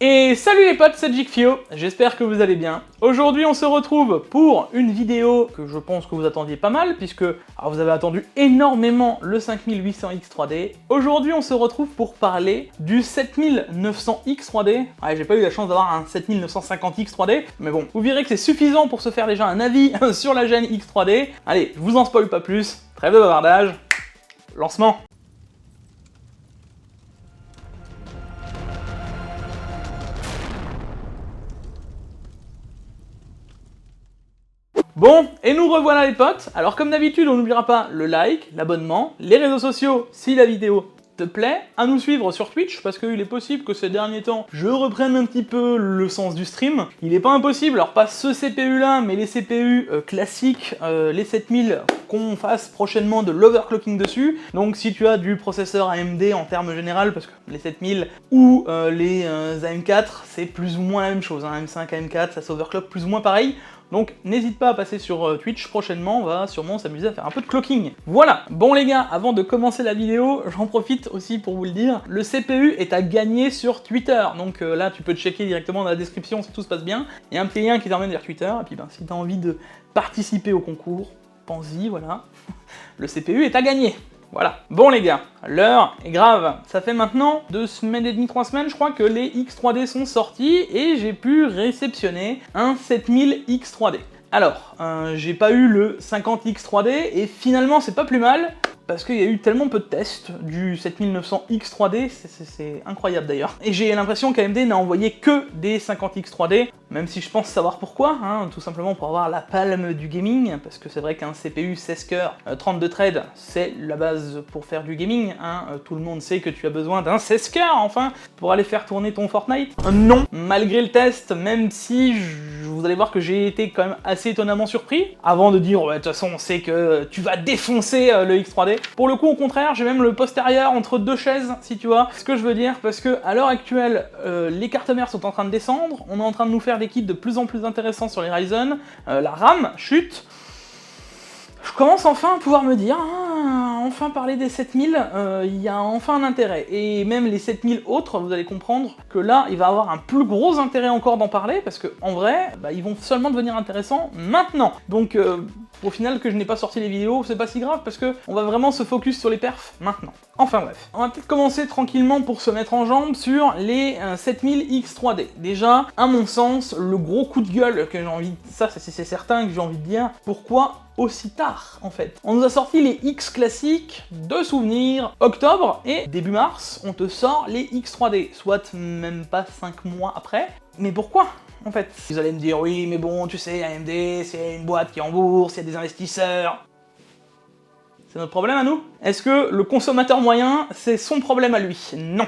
Et salut les potes, c'est Jigfio, j'espère que vous allez bien. Aujourd'hui on se retrouve pour une vidéo que je pense que vous attendiez pas mal, puisque vous avez attendu énormément le 5800X 3D. Aujourd'hui on se retrouve pour parler du 7900X 3D. Ouais, j'ai pas eu la chance d'avoir un 7950X 3D, mais bon, vous verrez que c'est suffisant pour se faire déjà un avis sur la Gen X 3D. Allez, je vous en spoil pas plus, trêve de bavardage, lancement. Bon, et nous revoilà les potes. Alors comme d'habitude, on n'oubliera pas le like, l'abonnement, les réseaux sociaux si la vidéo te plaît, à nous suivre sur Twitch, parce qu'il est possible que ces derniers temps, je reprenne un petit peu le sens du stream. Il n'est pas impossible, alors pas ce CPU là, mais les CPU classiques, les 7000, qu'on fasse prochainement de l'overclocking dessus. Donc si tu as du processeur AMD en termes général, parce que les 7000 ou les AM4, c'est plus ou moins la même chose, hein. M5, AM4, ça s'overclock plus ou moins pareil. Donc n'hésite pas à passer sur Twitch prochainement, on va sûrement s'amuser à faire un peu de clocking. Voilà, bon les gars, avant de commencer la vidéo, j'en profite aussi pour vous le dire, le CPU est à gagner sur Twitter, donc là tu peux checker directement dans la description si tout se passe bien, il y a un petit lien qui t'emmène vers Twitter, et puis si t'as envie de participer au concours, pense-y, voilà, le CPU est à gagner. Voilà. Bon les gars, l'heure est grave. Ça fait maintenant 2 semaines et demie, 3 semaines, je crois, que les X3D sont sortis et j'ai pu réceptionner un 7000X 3D. Alors, j'ai pas eu le 50X 3D et finalement c'est pas plus mal parce qu'il y a eu tellement peu de tests du 7900X 3D, c'est incroyable d'ailleurs. Et j'ai l'impression qu'AMD n'a envoyé que des 50X 3D, même si je pense savoir pourquoi, hein, tout simplement pour avoir la palme du gaming, parce que c'est vrai qu'un CPU 16 cœurs, 32 threads, c'est la base pour faire du gaming, hein. Tout le monde sait que tu as besoin d'un 16 cœurs, enfin, pour aller faire tourner ton Fortnite. Non, malgré le test, même si vous allez voir que j'ai été quand même assez étonnamment surpris, avant de dire, ouais, de toute façon, on sait que tu vas défoncer le X3D. Pour le coup, au contraire, j'ai même le postérieur entre deux chaises, si tu vois ce que je veux dire, parce que à l'heure actuelle, les cartes mères sont en train de descendre, on est en train de nous faire des kits de plus en plus intéressants sur les Ryzen, la RAM chute. Je commence enfin à pouvoir me dire, enfin parler des 7000, il y a enfin un intérêt. Et même les 7000 autres, vous allez comprendre que là, il va avoir un plus gros intérêt encore d'en parler, parce que en vrai, ils vont seulement devenir intéressants maintenant. Donc au final, que je n'ai pas sorti les vidéos, c'est pas si grave, parce que on va vraiment se focus sur les perfs maintenant. Enfin bref, on va peut-être commencer tranquillement pour se mettre en jambe sur les 7000X 3D. Déjà, à mon sens, le gros coup de gueule que j'ai envie, ça c'est certain que j'ai envie de dire, pourquoi aussi tard en fait. On nous a sorti les X classiques de souvenirs octobre et début mars, on te sort les X 3D, soit même pas 5 mois après. Mais pourquoi en fait? Vous allez me dire oui mais bon tu sais AMD c'est une boîte qui est en bourse, il y a des investisseurs. C'est notre problème à nous? Est-ce que le consommateur moyen, c'est son problème à lui? Non.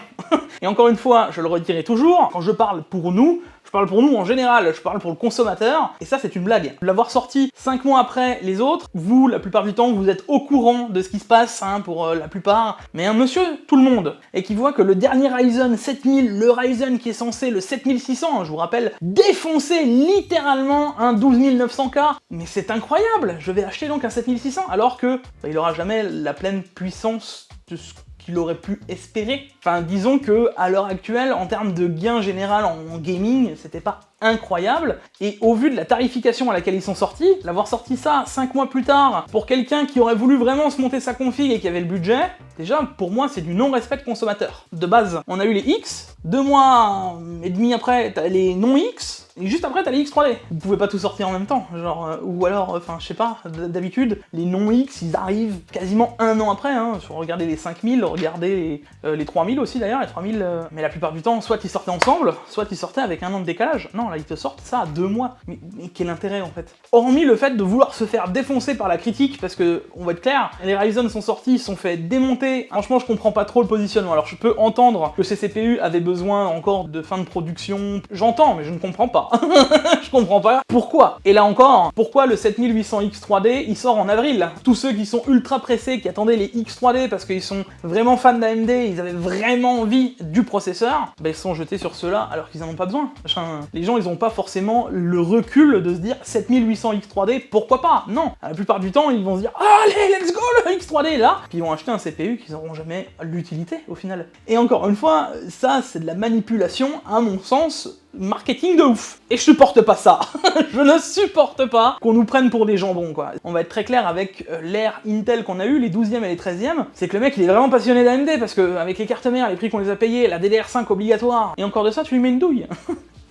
Et encore une fois, je le redirai toujours, quand je parle pour nous, je parle pour nous en général, je parle pour le consommateur, et ça c'est une blague. L'avoir sorti 5 mois après les autres, vous, la plupart du temps, vous êtes au courant de ce qui se passe, hein, pour la plupart, mais un monsieur, tout le monde, et qui voit que le dernier Ryzen 7000, le Ryzen qui est censé, le 7600, hein, je vous rappelle, défoncer littéralement un 12900K, mais c'est incroyable. Je vais acheter donc un 7600, alors que il aura jamais la pleine puissance de ce qu'il aurait pu espérer. Enfin, disons que à l'heure actuelle, en termes de gain général en gaming, c'était pas incroyable, et au vu de la tarification à laquelle ils sont sortis, l'avoir sorti ça 5 mois plus tard, pour quelqu'un qui aurait voulu vraiment se monter sa config et qui avait le budget, déjà, pour moi, c'est du non-respect de consommateur. De base, on a eu les X, 2 mois et demi après, t'as les non-X, et juste après, t'as les X 3D. Vous pouvez pas tout sortir en même temps, genre, ou alors, enfin, je sais pas, d'habitude, les non-X, ils arrivent quasiment 1 an après, hein. Regardez les 5000, regardez les 3000 aussi d'ailleurs, les 3000, mais la plupart du temps, soit ils sortaient ensemble, soit ils sortaient avec 1 an de décalage. Non, là, ils te sortent ça à 2 mois. Mais quel intérêt, en fait? Hormis le fait de vouloir se faire défoncer par la critique, parce que, on va être clair, les Ryzen sont sortis, ils sont fait démonter. Franchement, je comprends pas trop le positionnement. Alors, je peux entendre que ces CPU avaient besoin encore de fin de production. J'entends, mais je ne comprends pas. pas. Je comprends pas pourquoi. Et là encore, pourquoi le 7800X 3D, il sort en avril? Tous ceux qui sont ultra pressés, qui attendaient les X 3D parce qu'ils sont vraiment fans d'AMD, ils avaient vraiment envie du processeur, ben ils sont jetés sur ceux-là alors qu'ils en ont pas besoin. Enfin, les gens, ils ont pas forcément le recul de se dire 7800X 3D, pourquoi pas? Non. La plupart du temps, ils vont se dire allez, let's go le X 3D là, puis ils vont acheter un CPU qu'ils n'auront jamais l'utilité au final. Et encore une fois, ça c'est de la manipulation, à mon sens, marketing de ouf. Et je supporte pas ça. Je ne supporte pas qu'on nous prenne pour des jambons, quoi. On va être très clair avec l'ère Intel qu'on a eu, les 12e et les 13e, c'est que le mec il est vraiment passionné d'AMD parce que avec les cartes mères, les prix qu'on les a payés, la DDR5 obligatoire, et encore de ça, tu lui mets une douille.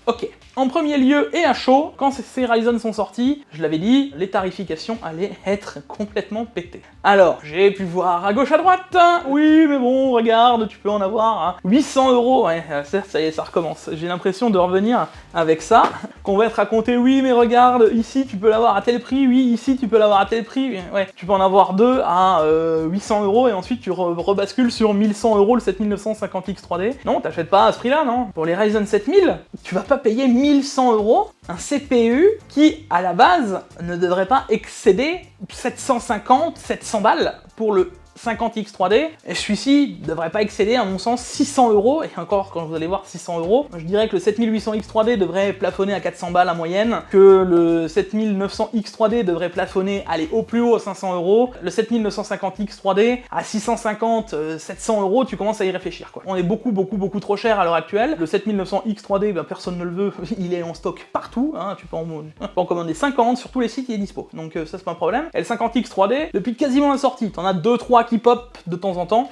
Ok. En premier lieu, et à chaud, quand ces Ryzen sont sortis, je l'avais dit, les tarifications allaient être complètement pétées. Alors, j'ai pu voir à gauche à droite, oui, mais bon, regarde, tu peux en avoir à 800 €, ouais, ça y est, ça recommence. J'ai l'impression de revenir avec ça, qu'on va être raconté, oui, mais regarde, ici, tu peux l'avoir à tel prix, oui, ici, tu peux l'avoir à tel prix, ouais, tu peux en avoir deux à 800 €, et ensuite, tu rebascules sur 1100 € le 7950X 3D. Non, t'achètes pas à ce prix-là, non. Pour les Ryzen 7000, tu vas pas payer 1100 € un CPU qui, à la base, ne devrait pas excéder 750-700 balles pour le 50X 3D, et celui-ci devrait pas excéder, à mon sens, 600 €, et encore, quand vous allez voir 600 €, je dirais que le 7800X 3D devrait plafonner à 400 balles en moyenne, que le 7900X 3D devrait plafonner, aller au plus haut à 500 €, le 7950X 3D à 650-700 €, tu commences à y réfléchir, quoi. On est beaucoup trop cher à l'heure actuelle. Le 7900X 3D, ben, personne ne le veut, il est en stock partout, hein, tu peux en commander 50, sur tous les sites il est dispo, donc ça c'est pas un problème. Et le 50X 3D, depuis quasiment la sortie, t'en as 2-3 qui pop de temps en temps,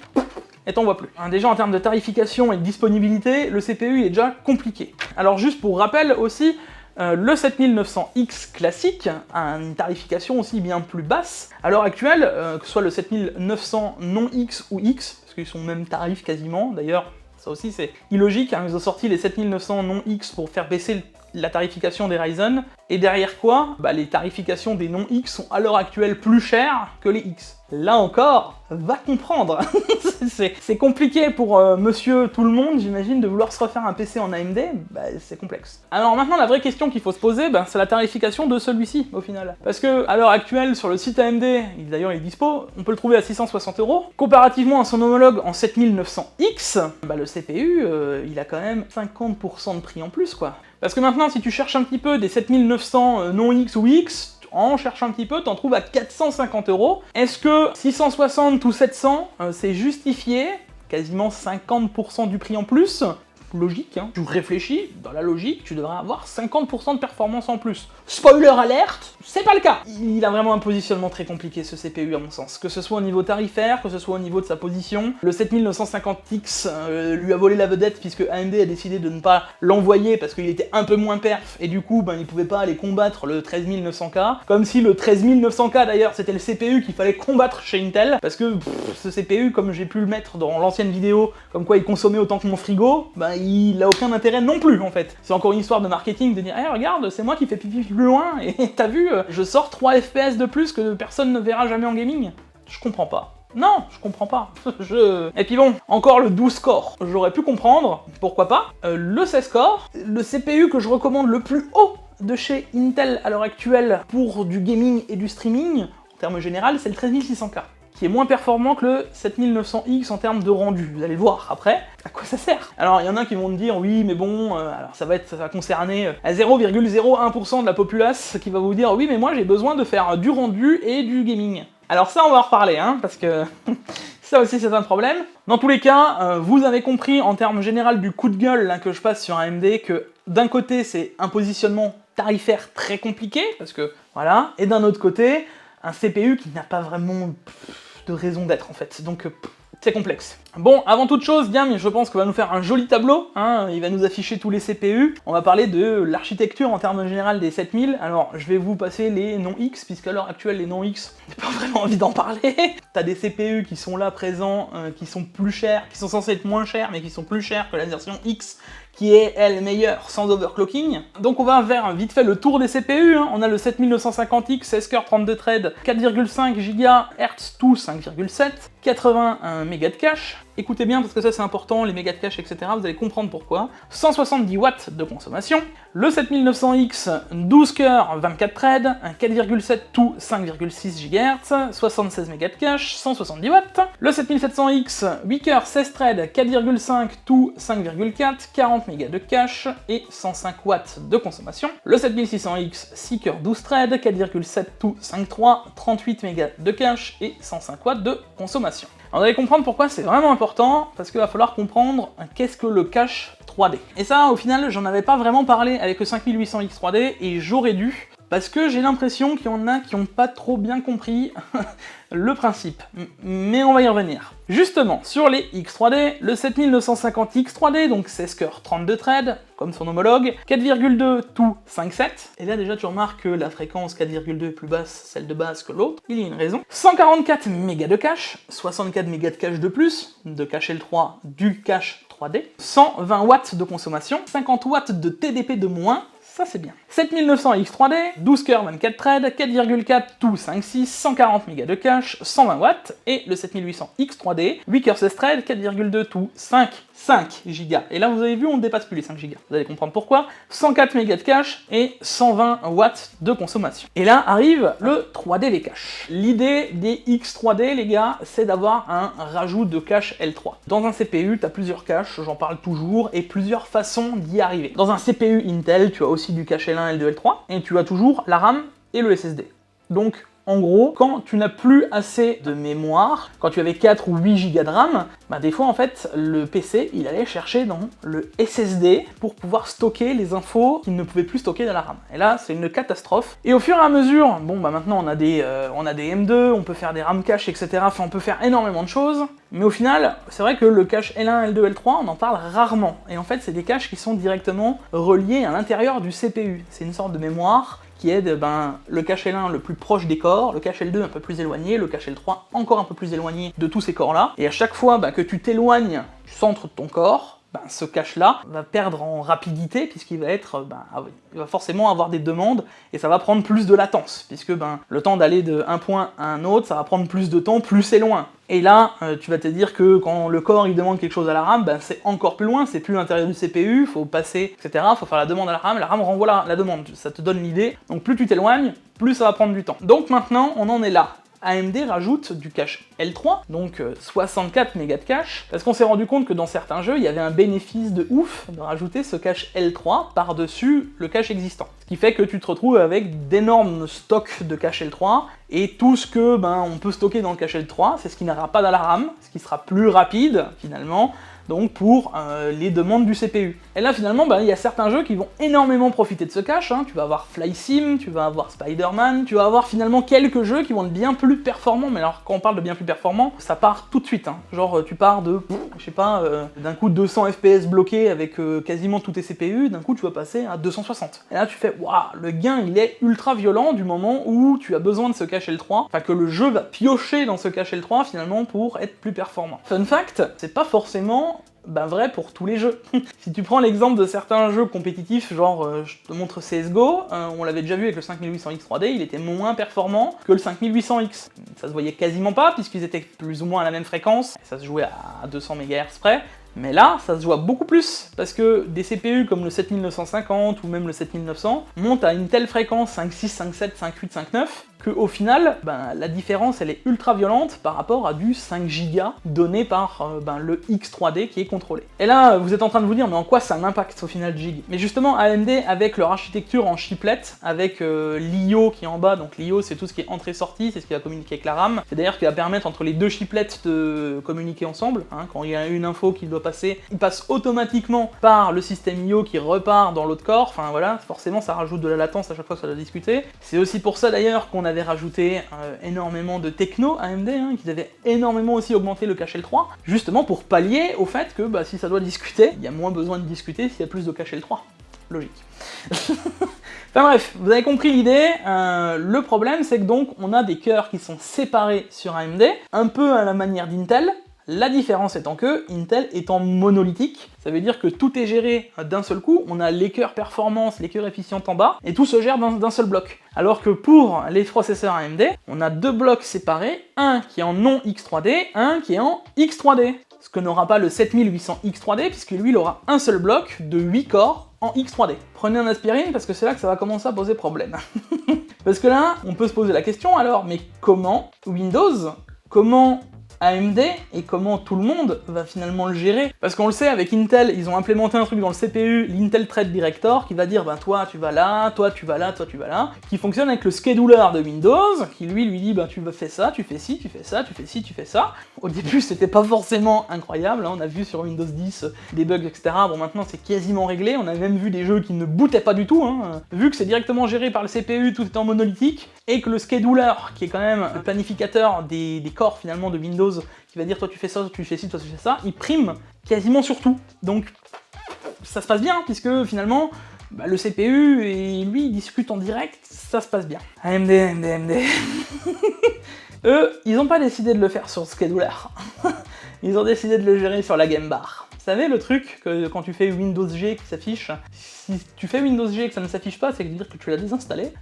et t'en vois plus. Déjà en termes de tarification et de disponibilité, le CPU il est déjà compliqué. Alors juste pour rappel aussi, le 7900X classique a une tarification aussi bien plus basse. À l'heure actuelle, que ce soit le 7900 non X ou X, parce qu'ils sont au même tarif quasiment, d'ailleurs ça aussi c'est illogique, hein, ils ont sorti les 7900 non X pour faire baisser la tarification des Ryzen, et derrière quoi, bah, les tarifications des non X sont à l'heure actuelle plus chères que les X. Là encore, va comprendre. C'est compliqué pour monsieur tout le monde, j'imagine, de vouloir se refaire un PC en AMD, bah, c'est complexe. Alors maintenant, la vraie question qu'il faut se poser, bah, c'est la tarification de celui-ci, au final. Parce que, à l'heure actuelle, sur le site AMD, d'ailleurs il est dispo, on peut le trouver à 660 €. Comparativement à son homologue en 7900X, bah, le CPU, il a quand même 50% de prix en plus, quoi. Parce que maintenant, si tu cherches un petit peu des 7900 non X ou X, en cherchant un petit peu, t'en trouves à 450 €. Est-ce que 660 ou 700, c'est justifié? Quasiment 50% du prix en plus. Logique, hein. Tu réfléchis, dans la logique, tu devrais avoir 50% de performance en plus. Spoiler alerte, c'est pas le cas. Il a vraiment un positionnement très compliqué, ce CPU, à mon sens. Que ce soit au niveau tarifaire, que ce soit au niveau de sa position. Le 7950X lui a volé la vedette, puisque AMD a décidé de ne pas l'envoyer parce qu'il était un peu moins perf, et du coup, ben, il pouvait pas aller combattre le 13900K. Comme si le 13900K, d'ailleurs, c'était le CPU qu'il fallait combattre chez Intel, parce que ce CPU, comme j'ai pu le mettre dans l'ancienne vidéo, comme quoi il consommait autant que mon frigo, ben, il a aucun intérêt non plus, en fait. C'est encore une histoire de marketing, de dire hey, regarde, c'est moi qui fais pipi plus loin, et t'as vu, je sors 3 FPS de plus que personne ne verra jamais en gaming. Je comprends pas. Non, je comprends pas. Et puis bon, encore le 12 core. J'aurais pu comprendre, pourquoi pas. Le 16 core, le CPU que je recommande le plus haut de chez Intel à l'heure actuelle pour du gaming et du streaming, en termes général, c'est le 13600K. Qui est moins performant que le 7900X en termes de rendu. Vous allez le voir après, à quoi ça sert. Alors il y en a qui vont me dire oui mais bon, alors ça va concerner à 0,01% de la populace qui va vous dire oui mais moi j'ai besoin de faire du rendu et du gaming. Alors ça on va en reparler, hein, parce que ça aussi c'est un problème. Dans tous les cas, vous avez compris en termes général du coup de gueule là, que je passe sur AMD que d'un côté c'est un positionnement tarifaire très compliqué, parce que voilà, et d'un autre côté, un CPU qui n'a pas vraiment de raison d'être en fait, donc c'est complexe. Bon, avant toute chose, Diam, je pense qu'on va nous faire un joli tableau, hein, il va nous afficher tous les CPU, on va parler de l'architecture en termes général des 7000, alors je vais vous passer les non-X, puisqu'à l'heure actuelle les non-X, j'ai pas vraiment envie d'en parler. T'as des CPU qui sont là présents, qui sont plus chers, qui sont censés être moins chers, mais qui sont plus chers que la version X, qui est, elle, meilleure sans overclocking. Donc on va faire vite fait le tour des CPU, hein. On a le 7950X, 16 cœurs, 32 threads, 4,5 GHz, tout 5,7, 81 mégas de cache, écoutez bien parce que ça c'est important, les mégas de cache, etc., vous allez comprendre pourquoi. 170 watts de consommation, le 7900X, 12 cœurs, 24 threads, un 4,7 tout 5,6 GHz, 76 mégas de cache, 170 watts. Le 7700X, 8 cœurs, 16 threads, 4,5 tout 5,4, 40 mégas de cache et 105 watts de consommation. Le 7600X, 6 cœurs, 12 threads, 4,7 tout 5,3, 38 mégas de cache et 105 watts de consommation. Alors vous allez comprendre pourquoi c'est vraiment important, parce qu'il va falloir comprendre qu'est-ce que le cache 3D. Et ça, au final, j'en avais pas vraiment parlé avec le 5800X 3D, et j'aurais dû, parce que j'ai l'impression qu'il y en a qui n'ont pas trop bien compris le principe. Mais on va y revenir. Justement, sur les X3D, le 7950X 3D, donc 16 cœurs, 32 threads, comme son homologue, 4,2 tout 5,7, et là déjà tu remarques que la fréquence 4,2 est plus basse, celle de base que l'autre, il y a une raison. 144 mégas de cache, 64 mégas de cache de plus, de cache L3 du cache 3D, 120 watts de consommation, 50 watts de TDP de moins, ça c'est bien. 7900X 3D, 12 cœurs, 24 threads, 4,4 tout 5,6, 140 mégas de cache, 120 watts, et le 7800X 3D, 8 cœurs, 16 threads, 4,2 tout 5 gigas. Et là vous avez vu, on ne dépasse plus les 5 gigas. Vous allez comprendre pourquoi. 104 mégas de cache et 120 watts de consommation. Et là arrive le 3D des caches. L'idée des X3D, les gars, c'est d'avoir un rajout de cache L3. Dans un CPU, tu as plusieurs caches, j'en parle toujours, et plusieurs façons d'y arriver. Dans un CPU Intel, tu as aussi du cache L1, L2, L3, et tu as toujours la RAM et le SSD. Donc, en gros, quand tu n'as plus assez de mémoire, quand tu avais 4 ou 8 Go de RAM, bah des fois en fait le PC il allait chercher dans le SSD pour pouvoir stocker les infos qu'il ne pouvait plus stocker dans la RAM. Et là c'est une catastrophe. Et au fur et à mesure, bon bah maintenant on a des M2, on peut faire des RAM cache, etc. Enfin on peut faire énormément de choses. Mais au final, c'est vrai que le cache L1, L2, L3, on en parle rarement. Et en fait c'est des caches qui sont directement reliés à l'intérieur du CPU. C'est une sorte de mémoire qui aide le cache L1 le plus proche des corps, le cache L2 un peu plus éloigné, le cache L3 encore un peu plus éloigné de tous ces corps-là. Et à chaque fois que tu t'éloignes du centre de ton corps, ce cache-là va perdre en rapidité puisqu'il va être, il va forcément avoir des demandes et ça va prendre plus de latence puisque le temps d'aller d'un point à un autre, ça va prendre plus de temps, plus c'est loin. Et là, tu vas te dire que quand le corps il demande quelque chose à la RAM, c'est encore plus loin, c'est plus l'intérieur du CPU, faut passer, etc. Faut faire la demande à la RAM renvoie la demande, ça te donne l'idée. Donc plus tu t'éloignes, plus ça va prendre du temps. Donc maintenant, on en est là. AMD rajoute du cache L3, donc 64 mégas de cache, parce qu'on s'est rendu compte que dans certains jeux, il y avait un bénéfice de ouf de rajouter ce cache L3 par-dessus le cache existant. Ce qui fait que tu te retrouves avec d'énormes stocks de cache L3, et tout ce que on peut stocker dans le cache L3, c'est ce qui n'ira pas dans la RAM, ce qui sera plus rapide, finalement, donc pour les demandes du CPU. Et là finalement, il y a certains jeux qui vont énormément profiter de ce cache, tu vas avoir Fly Sim, tu vas avoir Spider-Man, tu vas avoir finalement quelques jeux qui vont être bien plus performants, mais alors quand on parle de bien plus performants, ça part tout de suite, genre tu pars de, je sais pas, d'un coup 200 FPS bloqués avec quasiment tous tes CPU, d'un coup tu vas passer à 260. Et là tu fais, waouh, le gain il est ultra violent du moment où tu as besoin de ce cache L3, enfin que le jeu va piocher dans ce cache L3 finalement pour être plus performant. Fun fact, c'est pas forcément vrai pour tous les jeux. Si tu prends l'exemple de certains jeux compétitifs, genre je te montre CSGO, on l'avait déjà vu avec le 5800X 3D, il était moins performant que le 5800X. Ça se voyait quasiment pas puisqu'ils étaient plus ou moins à la même fréquence, ça se jouait à 200 MHz près. Mais là, ça se voit beaucoup plus, parce que des CPU comme le 7950 ou même le 7900 montent à une telle fréquence 5.6, 5.7, 5.8, 5.9 qu'au final, la différence elle est ultra violente par rapport à du 5 Go donné par le X3D qui est contrôlé. Et là, vous êtes en train de vous dire, mais en quoi ça a un impact au final Gig? Mais justement, AMD, avec leur architecture en chiplet, avec l'IO qui est en bas, donc l'IO c'est tout ce qui est entrée-sortie, c'est ce qui va communiquer avec la RAM, c'est d'ailleurs ce qui va permettre entre les deux chiplets de communiquer ensemble, quand il y a une info qui doit passer, il passe automatiquement par le système IO qui repart dans l'autre corps, enfin voilà, forcément ça rajoute de la latence à chaque fois que ça doit discuter. C'est aussi pour ça d'ailleurs qu'on avait rajouté énormément de techno AMD, qu'ils avaient énormément aussi augmenté le cache L3, justement pour pallier au fait que si ça doit discuter, il y a moins besoin de discuter s'il y a plus de cache L3. Logique. Enfin bref, vous avez compris l'idée, le problème c'est que donc on a des cœurs qui sont séparés sur AMD, un peu à la manière d'Intel. La différence étant que Intel étant monolithique, ça veut dire que tout est géré d'un seul coup, on a les cœurs performance, les cœurs efficients en bas, et tout se gère d'un seul bloc. Alors que pour les processeurs AMD, on a deux blocs séparés, un qui est en non X3D, un qui est en X3D. ce que n'aura pas le 7800X 3D, puisque lui, il aura un seul bloc de 8 corps en X3D. Prenez un aspirine, parce que c'est là que ça va commencer à poser problème. Parce que là, on peut se poser la question, alors, mais comment Windows, comment AMD et comment tout le monde va finalement le gérer? Parce qu'on le sait, avec Intel, ils ont implémenté un truc dans le CPU, l'Intel Thread Director, qui va dire, ben toi tu vas là, toi tu vas là, toi tu vas là, qui fonctionne avec le scheduler de Windows, qui lui dit, ben tu fais ça, tu fais ci, tu fais ça, tu fais ci, tu fais ça. Au début, c'était pas forcément incroyable, hein, on a vu sur Windows 10 des bugs, etc. Bon, maintenant c'est quasiment réglé, on a même vu des jeux qui ne bootaient pas du tout, hein. Vu que c'est directement géré par le CPU, tout est en monolithique, et que le scheduler, qui est quand même le planificateur des corps finalement de Windows, qui va dire toi tu fais ça, toi tu fais ci, toi tu fais ça, il prime quasiment sur tout. Donc ça se passe bien, puisque finalement le CPU et lui ils discutent en direct, ça se passe bien. AMD. Eux, ils n'ont pas décidé de le faire sur Scheduler. Ils ont décidé de le gérer sur la Game Bar. Vous savez le truc que quand tu fais Windows G qui s'affiche, si tu fais Windows G et que ça ne s'affiche pas, c'est dire que tu l'as désinstallé.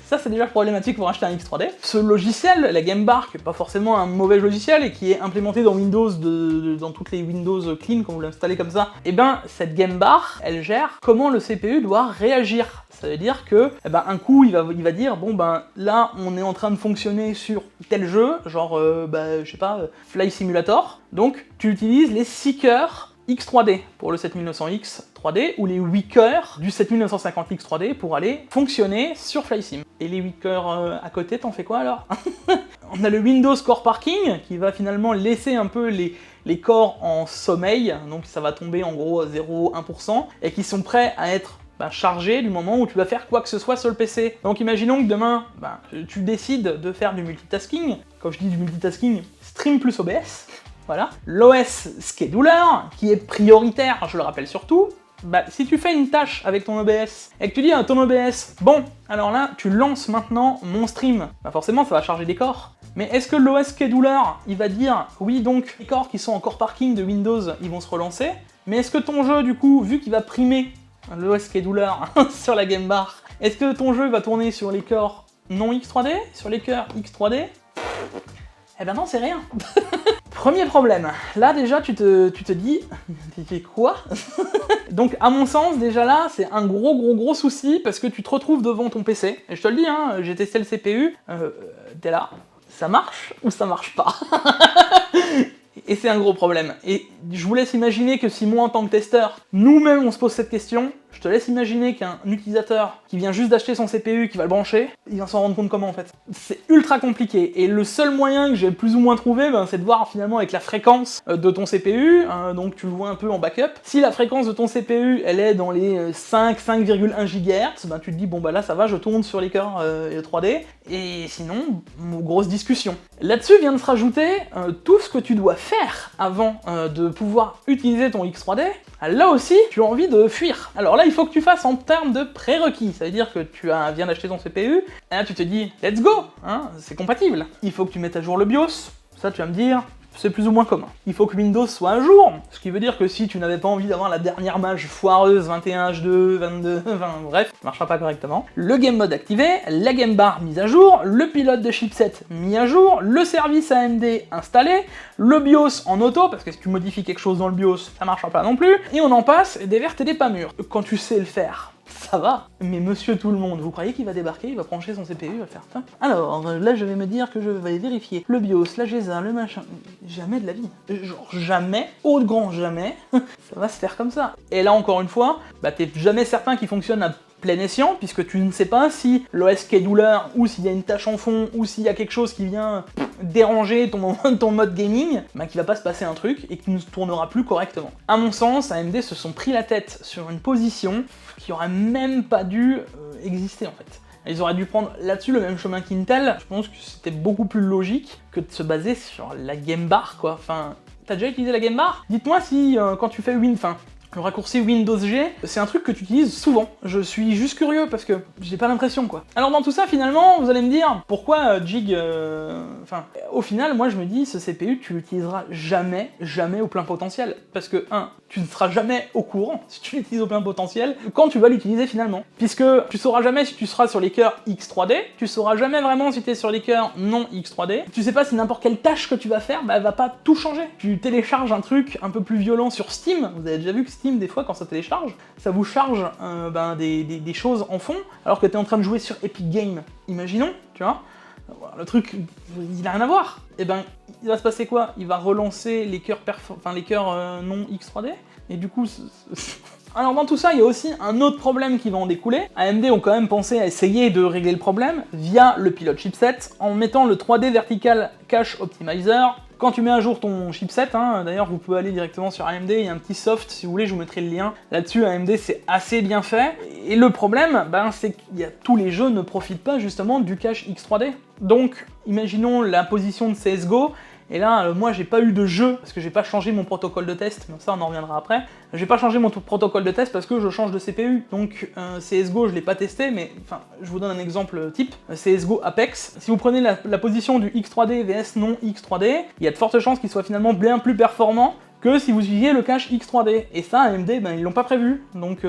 Ça c'est déjà problématique pour acheter un X3D. Ce logiciel, la Game Bar, qui n'est pas forcément un mauvais logiciel et qui est implémenté dans Windows, dans toutes les Windows clean quand vous l'installez comme ça, et ben cette Game Bar, elle gère comment le CPU doit réagir. Ça veut dire que, un coup, il va dire, bon ben là, on est en train de fonctionner sur tel jeu, genre, je sais pas, Fly Simulator, donc tu utilises les 6 cœurs X3D pour le 7900X 3D, ou les 8 cœurs du 7950X 3D pour aller fonctionner sur FlySim. Et les 8 cœurs à côté, t'en fais quoi alors? On a le Windows Core Parking, qui va finalement laisser un peu les corps en sommeil, donc ça va tomber en gros à 0,1%, et qui sont prêts à être chargé du moment où tu vas faire quoi que ce soit sur le PC. Donc imaginons que demain, tu décides de faire du multitasking. Quand je dis du multitasking, stream plus OBS, voilà. L'OS Scheduler, qui est prioritaire, je le rappelle surtout, si tu fais une tâche avec ton OBS, et que tu dis à ton OBS, bon, alors là, tu lances maintenant mon stream, forcément ça va charger des corps. Mais est-ce que l'OS Scheduler, il va dire, oui donc, les corps qui sont en core parking de Windows, ils vont se relancer, mais est-ce que ton jeu, du coup, vu qu'il va primer l'OS Scheduler sur la Game Bar, est-ce que ton jeu va tourner sur les cœurs non X3D, sur les cœurs X3D? Eh ben non, c'est rien. Premier problème. Là déjà tu te dis, quoi? Donc à mon sens déjà là c'est un gros souci, parce que tu te retrouves devant ton PC, et je te le dis, hein, j'ai testé le CPU, t'es là, ça marche ou ça marche pas? Et c'est un gros problème. Et je vous laisse imaginer que si moi en tant que testeur, nous-mêmes on se pose cette question, je te laisse imaginer qu'un utilisateur qui vient juste d'acheter son CPU, qui va le brancher, il va s'en rendre compte comment en fait. C'est ultra compliqué, et le seul moyen que j'ai plus ou moins trouvé, c'est de voir finalement avec la fréquence de ton CPU, donc tu le vois un peu en backup. Si la fréquence de ton CPU, elle est dans les 5,1 GHz, tu te dis, bon là ça va, je tourne sur les cœurs 3D, et sinon, grosse discussion. Là-dessus vient de se rajouter tout ce que tu dois faire avant de pouvoir utiliser ton X3D. Là aussi, tu as envie de fuir. Alors là, il faut que tu fasses en termes de prérequis. Ça veut dire que tu viens d'acheter ton CPU, et là tu te dis, let's go, hein, c'est compatible. Il faut que tu mettes à jour le BIOS, ça tu vas me dire, c'est plus ou moins commun. Il faut que Windows soit à jour, ce qui veut dire que si tu n'avais pas envie d'avoir la dernière mage foireuse, 21H2, 22, bref, ça marchera pas correctement. Le Game Mode activé, la Game Bar mise à jour, le pilote de chipset mis à jour, le service AMD installé, le BIOS en auto, parce que si tu modifies quelque chose dans le BIOS, ça marchera pas non plus, et on en passe, des vertes et des pas mûres. Quand tu sais le faire, ça va. Mais monsieur tout le monde, vous croyez qu'il va débarquer, il va brancher son CPU, il va faire ça? Alors, là je vais me dire que je vais vérifier le BIOS, la GESA, le machin... Jamais de la vie. Genre jamais, au grand jamais, ça va se faire comme ça. Et là encore une fois, t'es jamais certain qu'il fonctionne à plein escient, puisque tu ne sais pas si l'OS Scheduler, ou s'il y a une tâche en fond, ou s'il y a quelque chose qui vient déranger ton mode gaming, qu'il va pas se passer un truc et qui ne tournera plus correctement. À mon sens, AMD se sont pris la tête sur une position qui aurait même pas dû exister en fait. Ils auraient dû prendre là-dessus le même chemin qu'Intel. Je pense que c'était beaucoup plus logique que de se baser sur la Game Bar, quoi. Enfin, t'as déjà utilisé la Game Bar? Dites-moi si quand tu fais Le raccourci Windows G, c'est un truc que tu utilises souvent. Je suis juste curieux parce que j'ai pas l'impression, quoi. Alors dans tout ça, finalement, vous allez me dire, pourquoi Jig... Enfin, au final, moi je me dis, ce CPU, tu l'utiliseras jamais au plein potentiel. Parce que, tu ne seras jamais au courant, si tu l'utilises au plein potentiel, quand tu vas l'utiliser finalement. Puisque tu sauras jamais si tu seras sur les cœurs X3D, tu sauras jamais vraiment si tu es sur les cœurs non X3D, tu sais pas si n'importe quelle tâche que tu vas faire, bah elle va pas tout changer. Tu télécharges un truc un peu plus violent sur Steam, vous avez déjà vu que Steam, des fois, quand ça télécharge, ça vous charge des choses en fond, alors que tu es en train de jouer sur Epic Games. Imaginons, tu vois, le truc, il a rien à voir. Et ben, il va se passer quoi? Il va relancer les cœurs non X3D, et du coup... Alors dans tout ça, il y a aussi un autre problème qui va en découler. AMD ont quand même pensé à essayer de régler le problème via le Pilot chipset, en mettant le 3D Vertical Cache Optimizer. Quand tu mets à jour ton chipset, d'ailleurs vous pouvez aller directement sur AMD, il y a un petit soft, si vous voulez, je vous mettrai le lien. Là-dessus, AMD c'est assez bien fait. Et le problème, c'est que tous les jeux ne profitent pas justement du cache X3D. Donc, imaginons la position de CSGO, et là, moi j'ai pas eu de jeu, parce que j'ai pas changé mon protocole de test, mais ça on en reviendra après. J'ai pas changé mon protocole de test parce que je change de CPU, donc CSGO je l'ai pas testé, mais enfin, je vous donne un exemple type, CSGO Apex. Si vous prenez la position du X3D vs non X3D, il y a de fortes chances qu'il soit finalement bien plus performant que si vous suiviez le cache X3D. Et ça, AMD, ils l'ont pas prévu, donc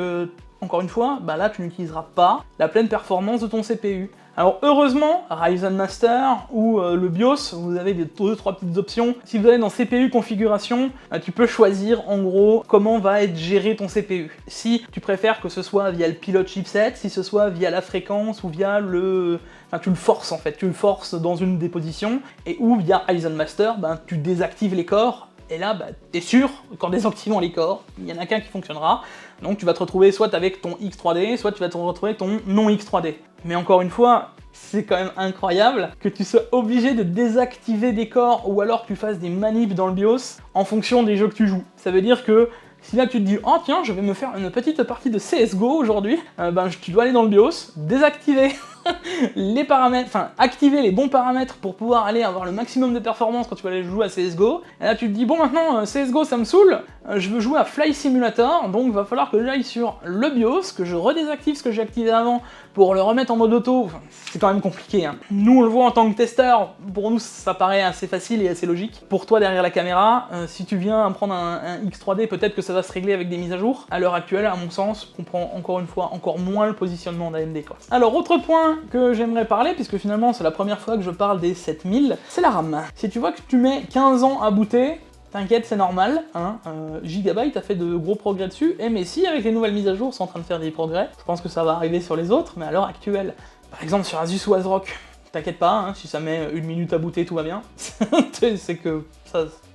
encore une fois, là tu n'utiliseras pas la pleine performance de ton CPU. Alors heureusement, Ryzen Master ou le BIOS, vous avez 2-3 petites options. Si vous allez dans CPU configuration, tu peux choisir en gros comment va être géré ton CPU. Si tu préfères que ce soit via le Pilot chipset, si ce soit via la fréquence ou via le... Enfin, tu le forces en fait, tu le forces dans une des positions, et ou via Ryzen Master, tu désactives les corps. Et là, t'es sûr qu'en désactivant les corps, il y en a qu'un qui fonctionnera. Donc tu vas te retrouver soit avec ton X3D, soit tu vas te retrouver avec ton non X3D. Mais encore une fois, c'est quand même incroyable que tu sois obligé de désactiver des corps ou alors que tu fasses des manips dans le BIOS en fonction des jeux que tu joues. Ça veut dire que si là tu te dis « Oh tiens, je vais me faire une petite partie de CSGO aujourd'hui », tu dois aller dans le BIOS, désactiver les paramètres, enfin activer les bons paramètres pour pouvoir aller avoir le maximum de performance quand tu vas aller jouer à CSGO. Et là tu te dis bon maintenant CSGO ça me saoule, je veux jouer à Flight Simulator, donc va falloir que j'aille sur le BIOS, que je redésactive ce que j'ai activé avant pour le remettre en mode auto. Enfin, c'est quand même compliqué. Nous on le voit en tant que testeur, pour nous ça paraît assez facile et assez logique. Pour toi derrière la caméra, si tu viens prendre un X3D, peut-être que ça va se régler avec des mises à jour. À l'heure actuelle, à mon sens, on comprend encore une fois encore moins le positionnement d'AMD quoi. Alors autre point que j'aimerais parler, puisque finalement c'est la première fois que je parle des 7000, c'est la RAM. Si tu vois que tu mets 15 ans à booter, t'inquiète, c'est normal, Gigabyte a fait de gros progrès dessus, et mais si avec les nouvelles mises à jour sont en train de faire des progrès, je pense que ça va arriver sur les autres, mais à l'heure actuelle, par exemple sur Asus ou ASRock, t'inquiète pas, si ça met 1 minute à booter, tout va bien, c'est que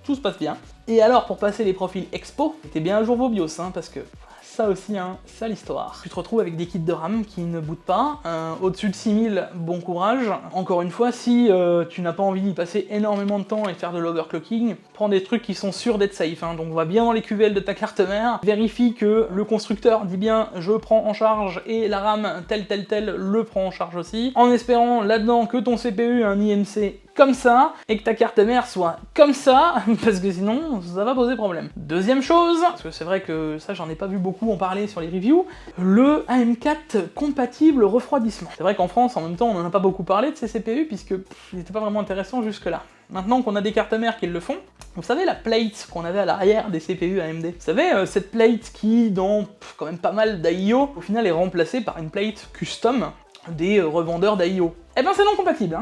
tout se passe bien. Et alors pour passer les profils expo, mettez bien à jour vos BIOS, parce que ça aussi, ça l'histoire. Tu te retrouves avec des kits de RAM qui ne bootent pas, au-dessus de 6000, bon courage. Encore une fois, si tu n'as pas envie d'y passer énormément de temps et faire de l'overclocking, prends des trucs qui sont sûrs d'être safe, donc va bien dans les QVL de ta carte mère, vérifie que le constructeur dit bien je prends en charge et la RAM tel le prend en charge aussi, en espérant là-dedans que ton CPU a un IMC comme ça, et que ta carte mère soit comme ça, parce que sinon, ça va poser problème. Deuxième chose, parce que c'est vrai que ça j'en ai pas vu beaucoup en parler sur les reviews, le AM4 compatible refroidissement. C'est vrai qu'en France, en même temps, on en a pas beaucoup parlé de ces CPU, puisque il n'était pas vraiment intéressant jusque-là. Maintenant qu'on a des cartes mères qui le font, vous savez la plate qu'on avait à l'arrière des CPU AMD, vous savez cette plate qui, dans quand même pas mal d'AIO, au final est remplacée par une plate custom des revendeurs d'AIO. Eh ben c'est non compatible,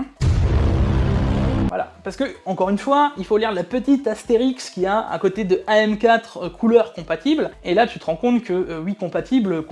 Voilà, parce que, encore une fois, il faut lire la petite astérix qu'il y a à côté de AM4 couleur compatible, et là tu te rends compte que, oui, compatible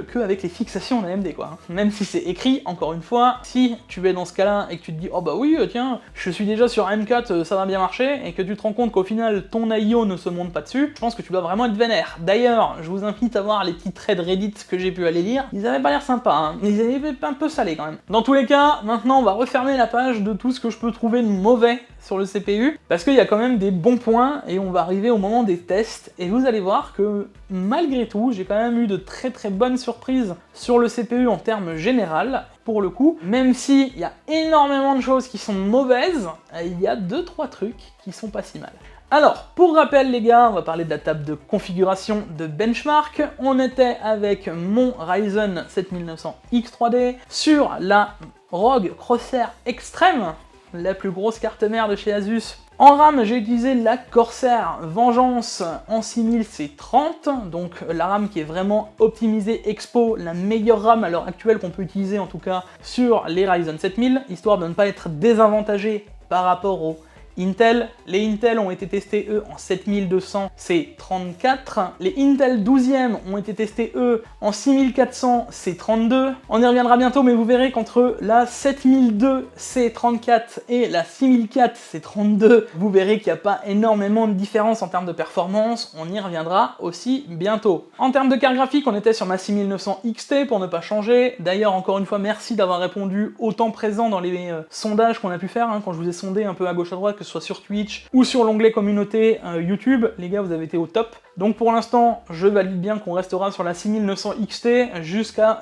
que avec les fixations d'AMD, quoi. Même si c'est écrit, encore une fois, si tu es dans ce cas-là et que tu te dis « Oh bah oui, tiens, je suis déjà sur AM4, ça va bien marcher », et que tu te rends compte qu'au final, ton AIO ne se monte pas dessus, je pense que tu dois vraiment être vénère. D'ailleurs, je vous invite à voir les petits threads Reddit que j'ai pu aller lire, ils avaient pas l'air sympas, ils avaient un peu salés quand même. Dans tous les cas, maintenant on va refermer la page de tout ce que je peux trouver de mauvais sur le CPU, parce qu'il y a quand même des bons points, et on va arriver au moment des tests, et vous allez voir que malgré tout, j'ai quand même eu de très bonnes surprises sur le CPU en termes général, pour le coup, même s'il y a énormément de choses qui sont mauvaises, il y a 2-3 trucs qui sont pas si mal. Alors, pour rappel les gars, on va parler de la table de configuration de benchmark. On était avec mon Ryzen 7900 X3D sur la ROG Crosshair Extreme, la plus grosse carte mère de chez Asus. En RAM, j'ai utilisé la Corsair Vengeance en 6000C30, donc la RAM qui est vraiment optimisée Expo, la meilleure RAM à l'heure actuelle qu'on peut utiliser en tout cas sur les Ryzen 7000, histoire de ne pas être désavantagé par rapport aux Intel. Les Intel ont été testés eux en 7200C34, les Intel 12e ont été testés eux en 6400C32. On y reviendra bientôt, mais vous verrez qu'entre la 7002C34 et la 6004C32, vous verrez qu'il n'y a pas énormément de différence en termes de performance, on y reviendra aussi bientôt. En termes de carte graphique, on était sur ma 6900 XT pour ne pas changer. D'ailleurs, encore une fois, merci d'avoir répondu autant présent dans les sondages qu'on a pu faire, quand je vous ai sondé un peu à gauche à droite, que ce soit sur Twitch ou sur l'onglet communauté YouTube. Les gars, vous avez été au top. Donc pour l'instant, je valide bien qu'on restera sur la 6900 XT jusqu'à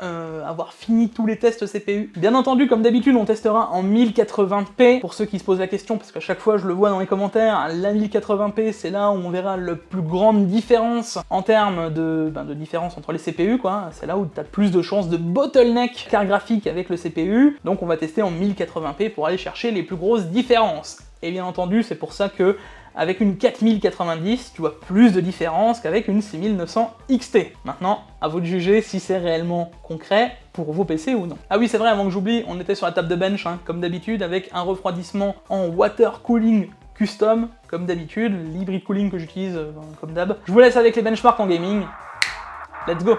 avoir fini tous les tests CPU. Bien entendu, comme d'habitude, on testera en 1080p, pour ceux qui se posent la question, parce qu'à chaque fois, je le vois dans les commentaires, la 1080p, c'est là où on verra la plus grande différence en termes de différence entre les CPU, quoi. C'est là où tu as plus de chances de bottleneck carte graphique avec le CPU. Donc on va tester en 1080p pour aller chercher les plus grosses différences. Et bien entendu, c'est pour ça que avec une 4090, tu vois plus de différence qu'avec une 6900 XT. Maintenant, à vous de juger si c'est réellement concret pour vos PC ou non. Ah oui, c'est vrai, avant que j'oublie, on était sur la table de bench, comme d'habitude, avec un refroidissement en water cooling custom, comme d'habitude, l'hybrid cooling que j'utilise comme d'hab. Je vous laisse avec les benchmarks en gaming. Let's go!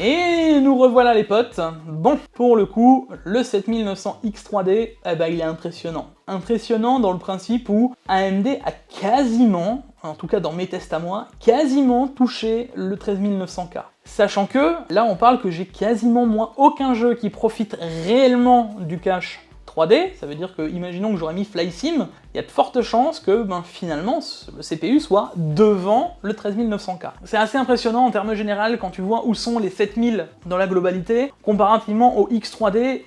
Et nous revoilà les potes. Bon, pour le coup, le 7900 X3D, il est impressionnant. Impressionnant dans le principe où AMD a quasiment, en tout cas dans mes tests à moi, quasiment touché le 13900K. Sachant que, là on parle que j'ai quasiment moi aucun jeu qui profite réellement du cache 3D, ça veut dire que, imaginons que j'aurais mis FlySim, il y a de fortes chances que, finalement, le CPU soit devant le 13900K. C'est assez impressionnant en termes généraux quand tu vois où sont les 7000 dans la globalité, comparativement au X3D,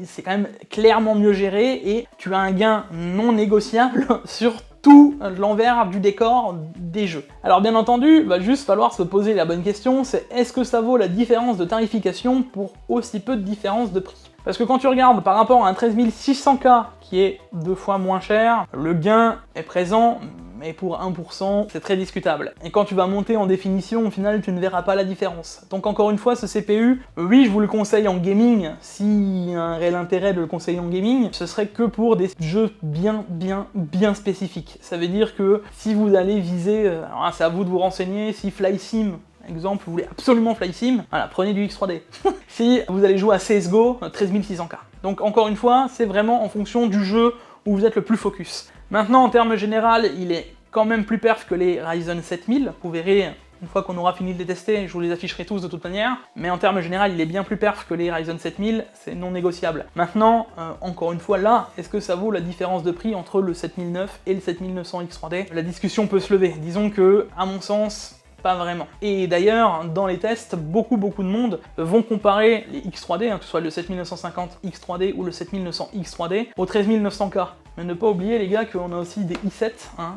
c'est quand même clairement mieux géré, et tu as un gain non négociable sur tout l'envers du décor des jeux. Alors bien entendu, il va juste falloir se poser la bonne question, c'est est-ce que ça vaut la différence de tarification pour aussi peu de différence de prix? Parce que quand tu regardes par rapport à un 13600K qui est 2 fois moins cher, le gain est présent, mais pour 1%, c'est très discutable. Et quand tu vas monter en définition, au final, tu ne verras pas la différence. Donc encore une fois, ce CPU, oui, je vous le conseille en gaming, s'il y a un réel intérêt de le conseiller en gaming, ce serait que pour des jeux bien spécifiques. Ça veut dire que si vous allez viser, alors c'est à vous de vous renseigner, si FlySim, exemple, vous voulez absolument FlySim, voilà, prenez du X3D. Si vous allez jouer à CSGO, 13600K. Donc encore une fois, c'est vraiment en fonction du jeu où vous êtes le plus focus. Maintenant, en termes général, il est quand même plus perf que les Ryzen 7000. Vous verrez, une fois qu'on aura fini de les tester, je vous les afficherai tous de toute manière. Mais en termes général, il est bien plus perf que les Ryzen 7000, c'est non négociable. Maintenant, encore une fois, là, est-ce que ça vaut la différence de prix entre le 7009 et le 7900 X3D? La discussion peut se lever. Disons que, à mon sens, pas vraiment. Et d'ailleurs, dans les tests, beaucoup de monde vont comparer les X3D, que ce soit le 7950 X3D ou le 7900 X3D, au 13900K. Mais ne pas oublier les gars qu'on a aussi des i7,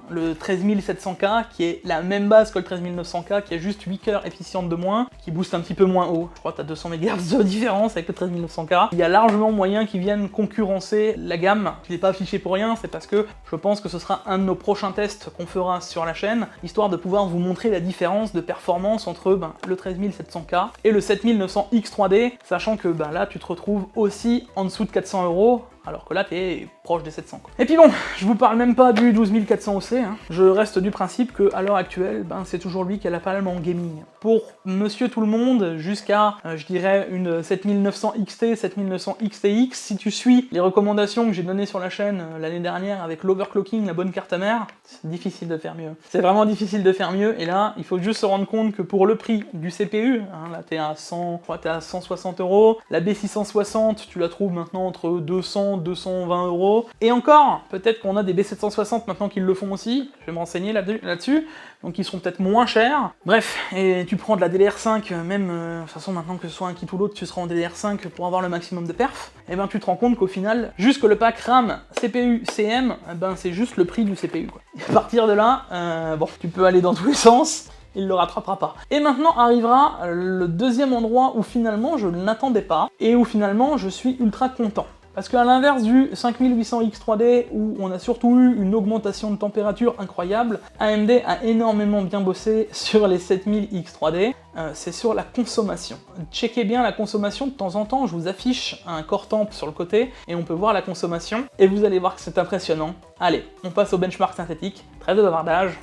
le 13700K qui est la même base que le 13900K, qui a juste 8 cœurs efficientes de moins, qui booste un petit peu moins haut. Je crois que t'as 200 MHz de différence avec le 13900K. Il y a largement moyen qu'ils viennent concurrencer la gamme. Je l'ai pas affiché pour rien, c'est parce que je pense que ce sera un de nos prochains tests qu'on fera sur la chaîne, histoire de pouvoir vous montrer la différence de performance entre le 13700K et le 7900 X3D, sachant que là tu te retrouves aussi en dessous de 400 €, alors que là t'es proche des 700 quoi. Et puis bon, je vous parle même pas du 12400 OC, je reste du principe que à l'heure actuelle, c'est toujours lui qui a la palme en gaming. Pour monsieur tout le monde, jusqu'à, je dirais, une 7900 XT, 7900 XTX, si tu suis les recommandations que j'ai données sur la chaîne l'année dernière avec l'overclocking, la bonne carte mère, c'est difficile de faire mieux. C'est vraiment difficile de faire mieux, et là, il faut juste se rendre compte que pour le prix du CPU, là t'es à 100, je crois que t'es à 160 €, la B660, tu la trouves maintenant entre 200, 220 €, et encore, peut-être qu'on a des B760 maintenant qu'ils le font aussi, je vais me renseigner là-dessus, donc ils seront peut-être moins chers. Bref, et tu prends de la DDR5, même, de toute façon maintenant que ce soit un kit ou l'autre, tu seras en DDR5 pour avoir le maximum de perf, et tu te rends compte qu'au final, juste que le pack RAM, CPU, CM, c'est juste le prix du CPU, quoi. Et à partir de là, bon, tu peux aller dans tous les sens, il le rattrapera pas. Et maintenant arrivera le deuxième endroit où finalement je ne l'attendais pas, et où finalement je suis ultra content. Parce qu'à l'inverse du 5800 X3D, où on a surtout eu une augmentation de température incroyable, AMD a énormément bien bossé sur les 7000 X3D, c'est sur la consommation. Checkez bien la consommation de temps en temps, je vous affiche un core temp sur le côté, et on peut voir la consommation, et vous allez voir que c'est impressionnant. Allez, on passe au benchmark synthétique, trêve de bavardage,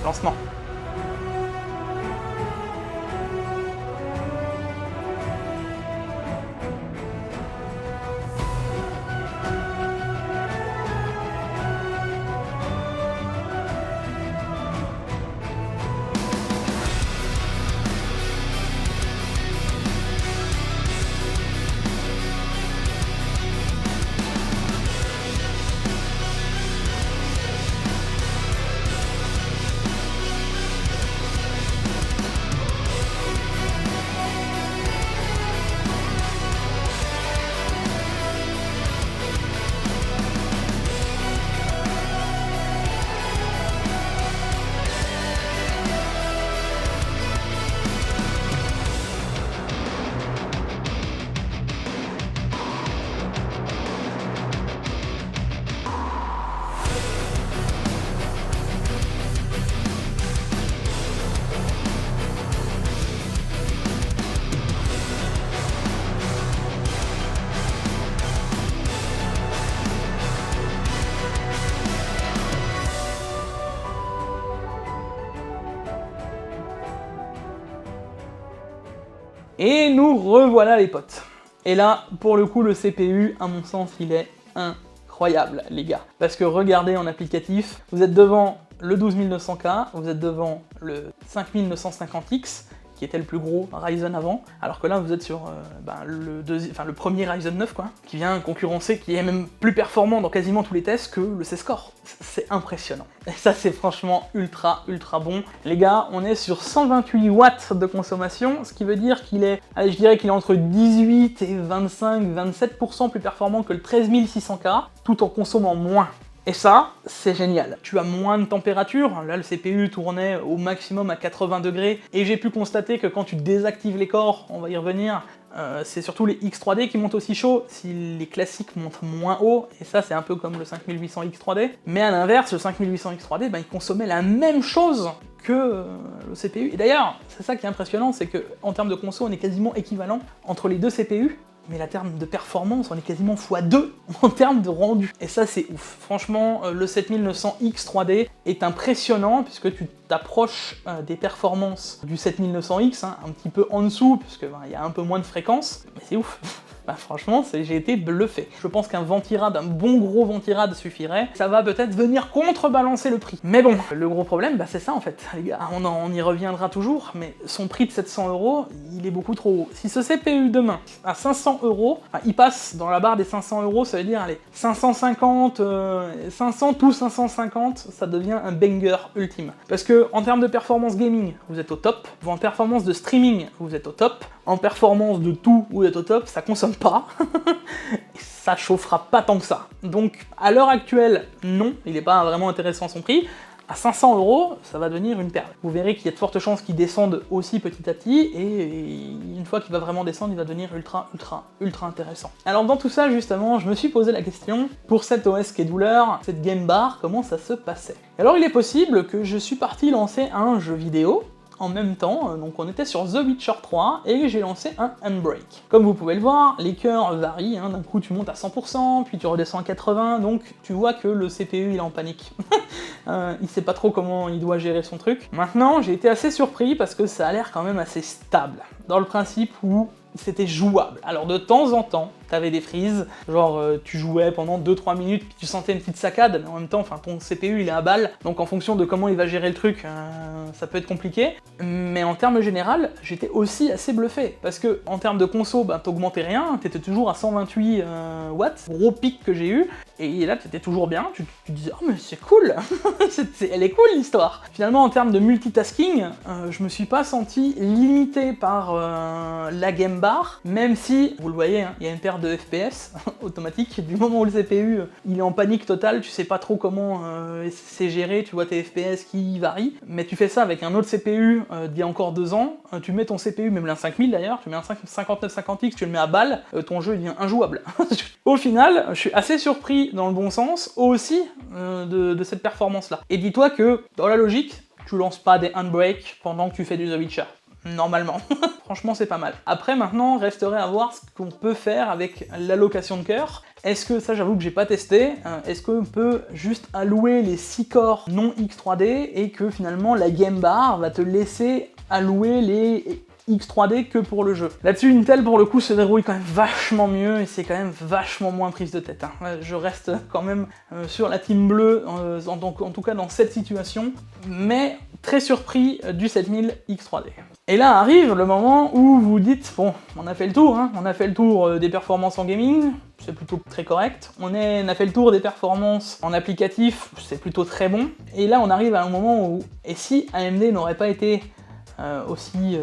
lancement. Et nous revoilà les potes. Et là, pour le coup, le CPU, à mon sens, il est incroyable, les gars. Parce que regardez en applicatif, vous êtes devant le 12900K, vous êtes devant le 5950X, qui était le plus gros Ryzen avant, alors que là vous êtes sur le premier Ryzen 9 quoi, qui vient concurrencer, qui est même plus performant dans quasiment tous les tests que le 16 core. C'est impressionnant. Et ça c'est franchement ultra bon. Les gars, on est sur 128 watts de consommation, ce qui veut dire qu'il est, allez, je dirais qu'il est entre 18 et 25-27% plus performant que le 13600K, tout en consommant moins. Et ça, c'est génial. Tu as moins de température, là le CPU tournait au maximum à 80 degrés, et j'ai pu constater que quand tu désactives les corps, on va y revenir, c'est surtout les X3D qui montent aussi chaud, si les classiques montent moins haut, et ça c'est un peu comme le 5800 X3D, mais à l'inverse, le 5800 X3D, il consommait la même chose que le CPU. Et d'ailleurs, c'est ça qui est impressionnant, c'est que en termes de conso, on est quasiment équivalent entre les deux CPU, mais en termes de performance, on est quasiment x2 en termes de rendu. Et ça, c'est ouf. Franchement, le 7900 X3D est impressionnant, puisque tu t'approches des performances du 7900X, un petit peu en dessous, puisque y a un peu moins de fréquence, mais c'est ouf. Bah franchement, j'ai été bluffé. Je pense qu'un Ventirad, un bon gros Ventirad suffirait. Ça va peut-être venir contrebalancer le prix. Mais bon, le gros problème, bah c'est ça en fait, les gars. On y reviendra toujours, mais son prix de 700 €, il est beaucoup trop haut. Si ce CPU demain, à 500 €, enfin, il passe dans la barre des 500 €, ça veut dire, allez, 550, 500 ou 550, ça devient un banger ultime. Parce que, en termes de performance gaming, vous êtes au top. En performance de streaming, vous êtes au top. En performance de tout, vous êtes au top. Ça consomme pas. Ça chauffera pas tant que ça. Donc, à l'heure actuelle, non, il n'est pas vraiment intéressant son prix. À 500 €, ça va devenir une perle. Vous verrez qu'il y a de fortes chances qu'il descende aussi petit à petit, et une fois qu'il va vraiment descendre, il va devenir ultra intéressant. Alors dans tout ça, justement, je me suis posé la question, pour cette OS Scheduler, cette Game Bar, comment ça se passait? Alors il est possible que je suis parti lancer un jeu vidéo, en même temps, donc on était sur The Witcher 3, et j'ai lancé un Handbrake. Comme vous pouvez le voir, les cœurs varient, hein, d'un coup tu montes à 100%, puis tu redescends à 80%, donc tu vois que le CPU il est en panique. Il sait pas trop comment il doit gérer son truc. Maintenant, j'ai été assez surpris parce que ça a l'air quand même assez stable, dans le principe où c'était jouable. Alors de temps en temps, t'avais des freezes, genre tu jouais pendant 2-3 minutes, puis tu sentais une petite saccade, mais en même temps, enfin ton CPU il est à balle, donc en fonction de comment il va gérer le truc, ça peut être compliqué. Mais en termes général, j'étais aussi assez bluffé, parce que en termes de conso, ben t'augmentais rien, t'étais toujours à 128 watts, gros pic que j'ai eu, et là t'étais toujours bien, tu disais oh mais c'est cool, elle est cool l'histoire. Finalement en termes de multitasking, je me suis pas senti limité par la Game Bar, même si, vous le voyez, hein, il y a une perte de FPS automatique, du moment où le CPU il est en panique totale, tu sais pas trop comment c'est géré, tu vois tes FPS qui varient, mais tu fais ça avec un autre CPU d'il y a encore 2 ans, tu mets ton CPU, même l'un 5000 d'ailleurs, tu mets un 5950X, tu le mets à balle, ton jeu devient injouable. Au final, je suis assez surpris dans le bon sens aussi de cette performance là. Et dis-toi que, dans la logique, tu lances pas des Handbrake pendant que tu fais du The Witcher. Normalement. Franchement, c'est pas mal. Après, maintenant, resterait à voir ce qu'on peut faire avec l'allocation de cœur. Est-ce que, ça j'avoue que j'ai pas testé, est-ce qu'on peut juste allouer les 6 corps non X3D et que finalement la Game Bar va te laisser allouer les X3D que pour le jeu. Là-dessus, Intel pour le coup se déroule quand même vachement mieux et c'est quand même vachement moins prise de tête. Hein. Je reste quand même sur la team bleue, en tout cas dans cette situation, mais très surpris du 7000 X3D. Et là arrive le moment où vous dites, bon, on a fait le tour, hein, on a fait le tour des performances en gaming, c'est plutôt très correct, on a fait le tour des performances en applicatif, c'est plutôt très bon, et là on arrive à un moment où, et si AMD n'aurait pas été aussi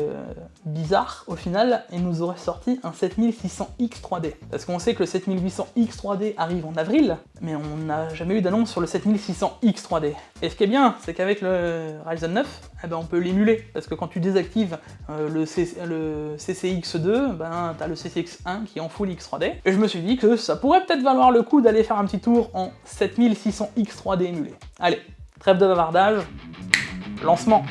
bizarre au final, et nous aurait sorti un 7600X 3D. Parce qu'on sait que le 7800X 3D arrive en avril, mais on n'a jamais eu d'annonce sur le 7600X 3D. Et ce qui est bien, c'est qu'avec le Ryzen 9, eh ben on peut l'émuler, parce que quand tu désactives le CCX2, ben t'as le CCX1 qui est en full X 3D. Et je me suis dit que ça pourrait peut-être valoir le coup d'aller faire un petit tour en 7600X 3D émulé. Allez, trêve de bavardage, lancement.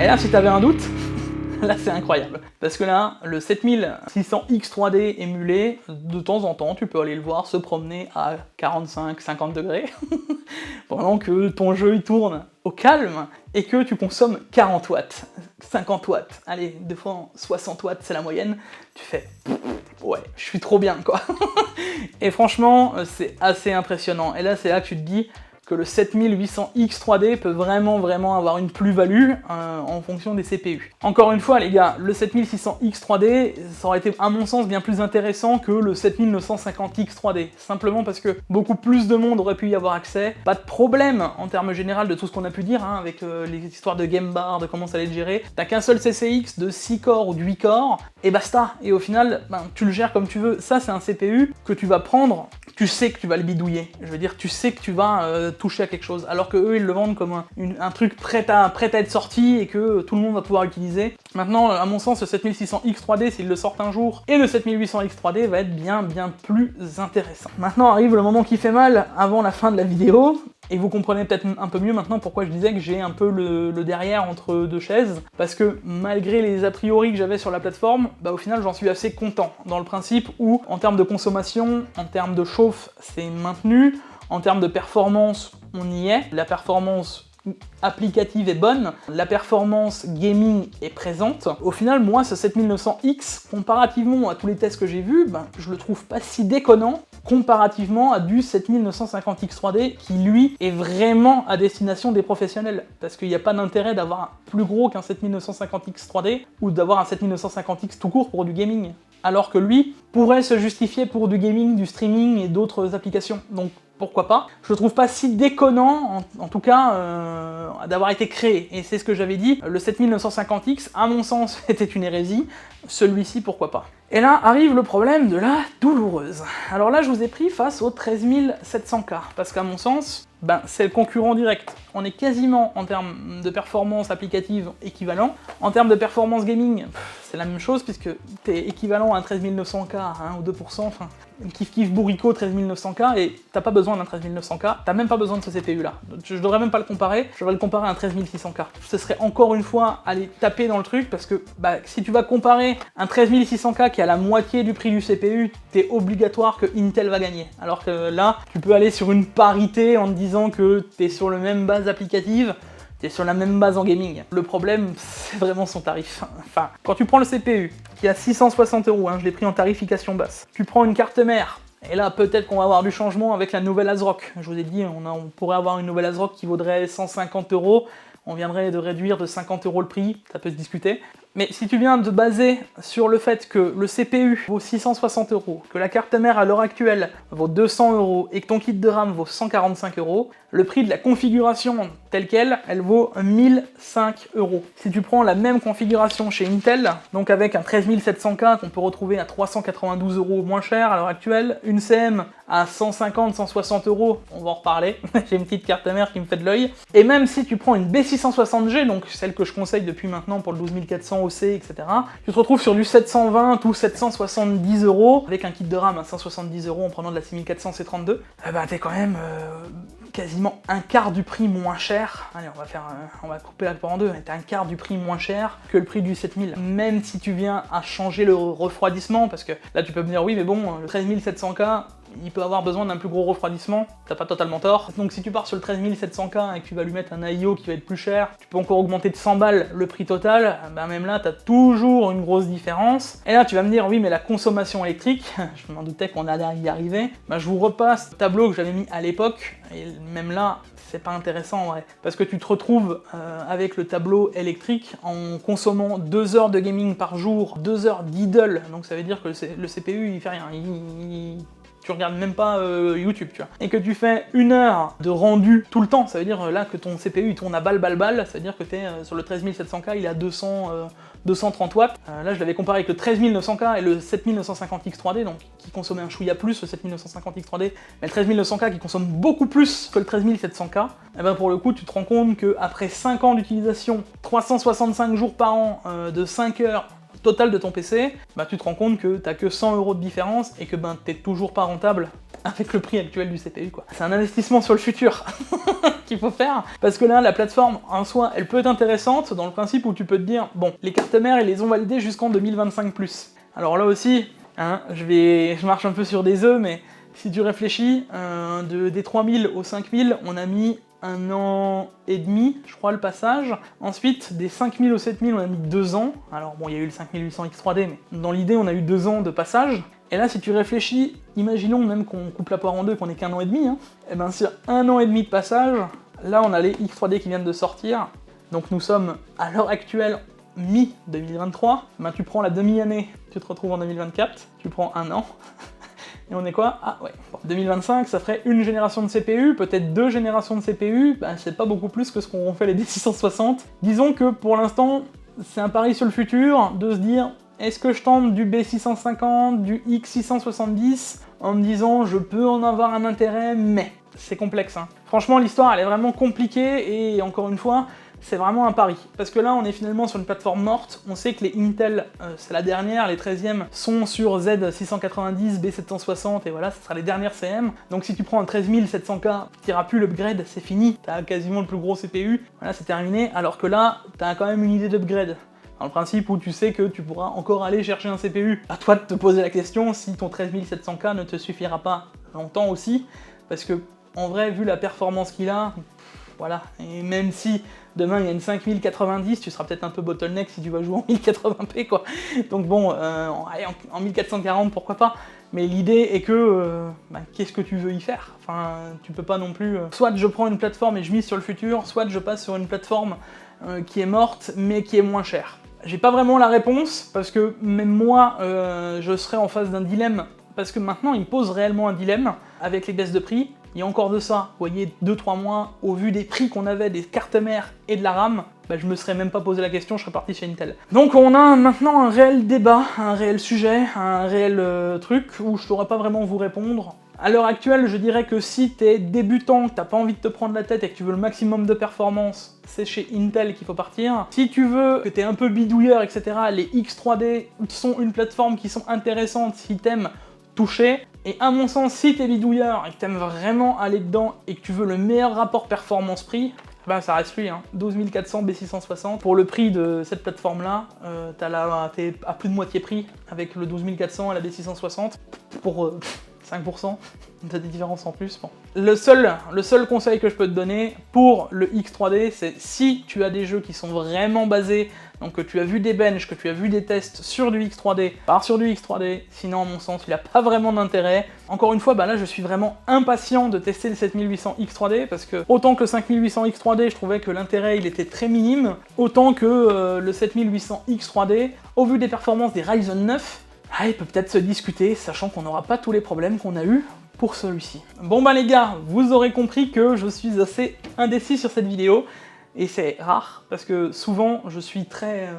Et là, si t'avais un doute, là c'est incroyable. Parce que là, le 7600X 3D émulé, de temps en temps, tu peux aller le voir se promener à 45-50 degrés, pendant que ton jeu il tourne au calme, et que tu consommes 40 watts, 50 watts, allez, des fois 60 watts c'est la moyenne, tu fais ouais, je suis trop bien quoi. Et franchement, c'est assez impressionnant. Et là, c'est là que tu te dis que le 7800X 3D peut vraiment avoir une plus-value en fonction des CPU. Encore une fois les gars, le 7600X 3D, ça aurait été à mon sens bien plus intéressant que le 7950X 3D, simplement parce que beaucoup plus de monde aurait pu y avoir accès. Pas de problème en termes général de tout ce qu'on a pu dire, hein, avec les histoires de game bar, de comment ça allait être géré. T'as qu'un seul CCX de 6 corps ou de 8 corps, et basta. Et au final, ben, tu le gères comme tu veux. Ça c'est un CPU que tu vas prendre, tu sais que tu vas le bidouiller. Je veux dire, tu sais que tu vas toucher à quelque chose, alors que eux ils le vendent comme un truc prêt à être sorti et que tout le monde va pouvoir utiliser. Maintenant, à mon sens, le 7600X 3D, s'ils le sortent un jour, et le 7800X 3D va être bien plus intéressant. Maintenant arrive le moment qui fait mal, avant la fin de la vidéo, et vous comprenez peut-être un peu mieux maintenant pourquoi je disais que j'ai un peu le derrière entre deux chaises, parce que malgré les a priori que j'avais sur la plateforme, bah au final j'en suis assez content, dans le principe où, en termes de consommation, en termes de chauffe, c'est maintenu, en termes de performance, on y est, la performance applicative est bonne, la performance gaming est présente. Au final, moi, ce 7900X, comparativement à tous les tests que j'ai vus, ben, je le trouve pas si déconnant comparativement à du 7950X 3D qui, lui, est vraiment à destination des professionnels. Parce qu'il n'y a pas d'intérêt d'avoir un plus gros qu'un 7950X 3D ou d'avoir un 7950X tout court pour du gaming. Alors que lui pourrait se justifier pour du gaming, du streaming et d'autres applications. Donc pourquoi pas. Je le trouve pas si déconnant, en tout cas, d'avoir été créé. Et c'est ce que j'avais dit, le 7950X, à mon sens, était une hérésie. Celui-ci, pourquoi pas. Et là arrive le problème de la douloureuse. Alors là, je vous ai pris face au 13700K, parce qu'à mon sens, ben, c'est le concurrent direct. On est quasiment, en termes de performance applicative, équivalent. En termes de performance gaming, c'est la même chose, puisque t'es équivalent à un 13900K, 1 ou 2%, enfin, kiff bourricot 13900K, et t'as pas besoin d'un 13900K, t'as même pas besoin de ce CPU là. Je devrais même pas le comparer, je devrais le comparer à un 13600K. Ce serait encore une fois aller taper dans le truc, parce que bah, si tu vas comparer un 13600K qui est à la moitié du prix du CPU, t'es obligatoire que Intel va gagner. Alors que là, tu peux aller sur une parité en te disant que t'es sur le même base applicative, t'es sur la même base en gaming. Le problème, c'est vraiment son tarif. Enfin, quand tu prends le CPU, qui est à 660 €, hein, je l'ai pris en tarification basse, tu prends une carte mère, et là, peut-être qu'on va avoir du changement avec la nouvelle ASRock. Je vous ai dit, on pourrait avoir une nouvelle ASRock qui vaudrait 150 €, on viendrait de réduire de 50 € le prix, ça peut se discuter. Mais si tu viens de baser sur le fait que le CPU vaut 660 €, que la carte mère à l'heure actuelle vaut 200 € et que ton kit de RAM vaut 145 €, le prix de la configuration telle qu'elle, elle vaut 1005 €. Si tu prends la même configuration chez Intel, donc avec un 13700K qu'on peut retrouver à 392 € moins cher à l'heure actuelle, une CM à 150-160 €, on va en reparler, j'ai une petite carte mère qui me fait de l'œil, et même si tu prends une B660G, donc celle que je conseille depuis maintenant pour le 12400 OC, etc., tu te retrouves sur du 720 ou 770 € avec un kit de RAM à 170 € en prenant de la 6400 C32, bah t'es quand même quasiment un quart du prix moins cher. Allez, on va couper la poire en deux, t'es un quart du prix moins cher que le prix du 7000. Même si tu viens à changer le refroidissement, parce que là tu peux me dire oui mais bon, le 13700K, il peut avoir besoin d'un plus gros refroidissement, t'as pas totalement tort. Donc si tu pars sur le 13700K et que tu vas lui mettre un AIO qui va être plus cher, tu peux encore augmenter de 100 balles le prix total, bah même là t'as toujours une grosse différence. Et là tu vas me dire oui mais la consommation électrique, je m'en doutais qu'on allait y arriver, bah je vous repasse le tableau que j'avais mis à l'époque, et même là c'est pas intéressant en vrai, parce que tu te retrouves avec le tableau électrique en consommant 2 heures de gaming par jour, 2 heures d'idle, donc ça veut dire que le CPU il fait rien, tu regardes même pas YouTube, tu vois. Et que tu fais 1 heure de rendu tout le temps, ça veut dire là que ton CPU il tourne à balle, ça veut dire que t'es sur le 13700K, il est à 230 watts. Là je l'avais comparé avec le 13900K et le 7950X 3D, donc qui consommait un chouïa plus, le 7950X 3D, mais le 13900K qui consomme beaucoup plus que le 13700K, et ben pour le coup tu te rends compte qu'après 5 ans d'utilisation, 365 jours par an, de 5 heures, total de ton PC, bah tu te rends compte que t'as que 100 € de différence et que t'es toujours pas rentable avec le prix actuel du CPU quoi. C'est un investissement sur le futur. qu'il faut faire, parce que là, la plateforme, en soi, elle peut être intéressante, dans le principe où tu peux te dire, bon, les cartes mères, elles les ont validées jusqu'en 2025+. Alors là aussi, hein, je marche un peu sur des œufs, mais si tu réfléchis, des 3000 aux 5000, on a mis 1 an et demi, je crois, le passage. Ensuite, des 5000 aux 7000, on a mis 2 ans. Alors bon, il y a eu le 5800 X3D, mais dans l'idée, on a eu 2 ans de passage. Et là, si tu réfléchis, imaginons même qu'on coupe la poire en deux, qu'on ait qu'1 an et demi, hein, et ben sur 1 an et demi de passage, là, on a les X3D qui viennent de sortir. Donc nous sommes, à l'heure actuelle, mi-2023. Ben, tu prends la demi-année, tu te retrouves en 2024, tu prends 1 an. Et on est quoi? Ah ouais, bon, 2025, ça ferait une génération de CPU, peut-être 2 générations de CPU, bah, c'est pas beaucoup plus que ce qu'ont fait les D660. Disons que pour l'instant, c'est un pari sur le futur, de se dire, est-ce que je tente du B650, du X670, en me disant, je peux en avoir un intérêt, mais c'est complexe. Hein. Franchement, l'histoire, elle est vraiment compliquée, et encore une fois, c'est vraiment un pari. Parce que là, on est finalement sur une plateforme morte. On sait que les Intel, c'est la dernière, les 13e sont sur Z690, B760, et voilà, ce sera les dernières CM. Donc si tu prends un 13700K, tu n'iras plus l'upgrade, c'est fini. T'as quasiment le plus gros CPU, voilà, c'est terminé. Alors que là, t'as quand même une idée d'upgrade. Dans le principe où tu sais que tu pourras encore aller chercher un CPU. À toi de te poser la question si ton 13700K ne te suffira pas longtemps aussi. Parce que, en vrai, vu la performance qu'il a, voilà, et même si demain il y a une 5090, tu seras peut-être un peu bottleneck si tu vas jouer en 1080p quoi. Donc bon, en 1440 pourquoi pas, mais l'idée est que, qu'est-ce que tu veux y faire? Enfin, tu peux pas non plus... soit je prends une plateforme et je mise sur le futur, soit je passe sur une plateforme qui est morte mais qui est moins chère. J'ai pas vraiment la réponse, parce que même moi, je serais en face d'un dilemme, parce que maintenant il me pose réellement un dilemme avec les baisses de prix. Il y a encore de ça, vous voyez, 2-3 mois, au vu des prix qu'on avait, des cartes mères et de la RAM, je me serais même pas posé la question, je serais parti chez Intel. Donc on a maintenant un réel débat, un réel sujet, un réel truc où je saurais pas vraiment vous répondre. À l'heure actuelle, je dirais que si t'es débutant, que t'as pas envie de te prendre la tête et que tu veux le maximum de performance, c'est chez Intel qu'il faut partir. Si tu veux, que t'es un peu bidouilleur, etc., les X3D sont une plateforme qui sont intéressantes si t'aimes toucher. Et à mon sens, si t'es bidouilleur et que t'aimes vraiment aller dedans et que tu veux le meilleur rapport performance-prix, ça reste lui, hein. 12400 B660. Pour le prix de cette plateforme-là, t'es à plus de moitié prix avec le 12400 et la B660 pour 5%. T'as des différences en plus. Bon. Le seul conseil que je peux te donner pour le X3D, c'est si tu as des jeux qui sont vraiment basés, donc que tu as vu des benches, que tu as vu des tests sur du X3D, pars sur du X3D, sinon à mon sens il n'a pas vraiment d'intérêt. Encore une fois, là je suis vraiment impatient de tester le 7800 X3D, parce que autant que le 5800 X3D, je trouvais que l'intérêt il était très minime, autant que le 7800 X3D, au vu des performances des Ryzen 9, il peut peut-être se discuter, sachant qu'on n'aura pas tous les problèmes qu'on a eu pour celui-ci. Bon les gars, vous aurez compris que je suis assez indécis sur cette vidéo, et c'est rare, parce que souvent je suis très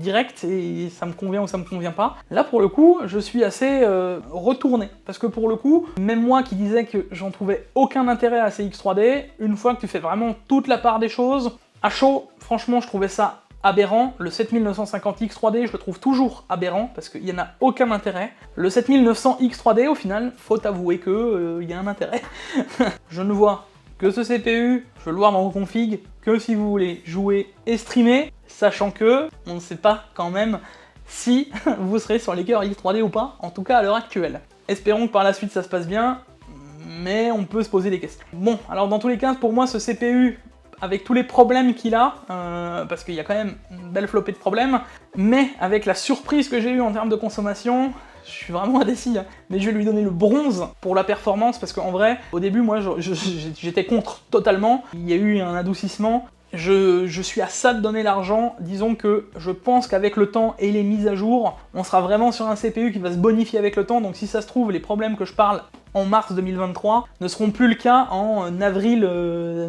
direct, et ça me convient ou ça me convient pas. Là pour le coup, je suis assez retourné, parce que pour le coup, même moi qui disais que j'en trouvais aucun intérêt à ces X3D, une fois que tu fais vraiment toute la part des choses, à chaud, franchement je trouvais ça aberrant. Le 7950 X3D, je le trouve toujours aberrant, parce qu'il n'y en a aucun intérêt. Le 7900 X3D, au final, faut avouer que y a un intérêt. Je ne vois que ce CPU, je vais le voir dans vos configs, que si vous voulez jouer et streamer, sachant que on ne sait pas quand même si vous serez sur les cœurs X3D ou pas, en tout cas à l'heure actuelle. Espérons que par la suite ça se passe bien, mais on peut se poser des questions. Bon, alors dans tous les cas, pour moi ce CPU, avec tous les problèmes qu'il a, parce qu'il y a quand même une belle flopée de problèmes, mais avec la surprise que j'ai eue en termes de consommation, je suis vraiment indécis, hein. Mais je vais lui donner le bronze pour la performance, parce qu'en vrai, au début, moi, j'étais contre totalement. Il y a eu un adoucissement. Je suis à ça de donner l'argent. Disons que je pense qu'avec le temps et les mises à jour, on sera vraiment sur un CPU qui va se bonifier avec le temps. Donc si ça se trouve, les problèmes que je parle en mars 2023 ne seront plus le cas en avril,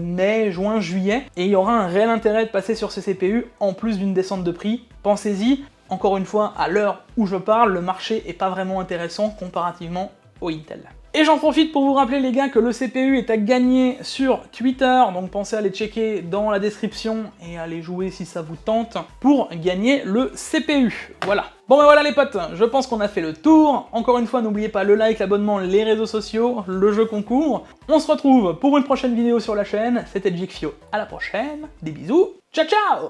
mai, juin, juillet. Et il y aura un réel intérêt de passer sur ces CPU en plus d'une descente de prix. Pensez-y. Encore une fois, à l'heure où je parle, le marché est pas vraiment intéressant comparativement au Intel. Et j'en profite pour vous rappeler les gars que le CPU est à gagner sur Twitter, donc pensez à aller checker dans la description et à aller jouer si ça vous tente pour gagner le CPU. Voilà. Bon ben voilà les potes, je pense qu'on a fait le tour. Encore une fois, n'oubliez pas le like, l'abonnement, les réseaux sociaux, le jeu concours. On se retrouve pour une prochaine vidéo sur la chaîne. C'était Jikfio. À la prochaine. Des bisous. Ciao ciao.